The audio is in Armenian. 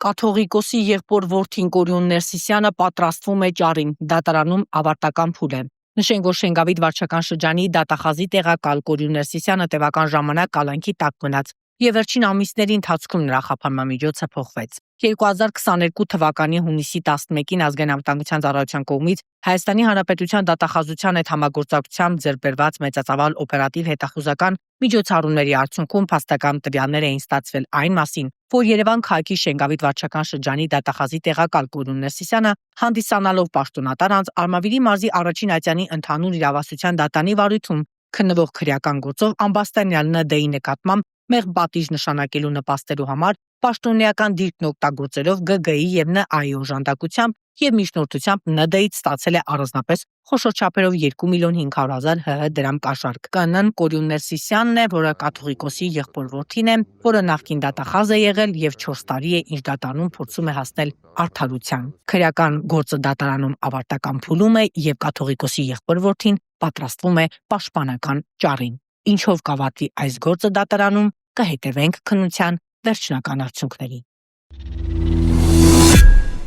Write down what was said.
Կաթողիկոսի եղբոր որդին Կորյուն Ներսիսյանը պատրաստվում է ճարին, դատարանում ավարտական փուլ է։ Նշենք, որ Շենգավիթ վարչական շրջանի դատախազի տեղակալ Կորյուն Ներսիսյանը տևական ժամանակ կալանքի տակ մնաց եւ վերջին ամիսների ընթացքում նրա խափանման միջոցը փոխվեց։ 2022 թվականի հունիսի 11-ին Ազգային անվտանգության ծառայության կողմից Հայաստանի Հանրապետության դատախազության հետ համագործակցությամբ ձեռքբերված մեծածավալ օպերատիվ հետախուզական միջոցառումների արդյունքում փաստական տվյալներ էին ստացվել այն մասին, որ Երևան քաղաքի Շենգավիթ վարչական շրջանի դատախազի տեղակալ Կորյուն Ներսիսյանը հանդիսանալով պաշտոնատար անձ Արմավիրի մարզի առաջին ատյանի ընդհանուր իրավասության դատանի վարույթում քննվող քրեական գործով ամբաստանյալ ՆԴ-ի նկատմամբ մեղմ պատիժ նշանակելու նպաստելու համար պաշտոնեական դիրքն օգտագործելով ԳԳ-ի եւ ՆԱ-ի օժանդակությամբ եւ միջնորդությամբ ՆԴ-ից ստացել է առանձնապես խոշոր չափերով 2.5 միլիոն ՀՀ դրամ կաշառք։ ԿՆ-ն Կորյուն Ներսիսյանն է, որը կաթողիկոսի եղբոր որդին է, որը նախկին դատախազ է եղել եւ 4 տարի է, ինչ դատարանում փորձում է հասնել արդարության։ Քրեական գործը դատարանում ավարտական փուլում է եւ կաթողիկոսի եղբոր որդին պատրաստվում է պաշտպանական ճարին։ Ինչով կավարտվի այս գործը դատարանում, կհետևենք քննության վերջնական արդյունքներին։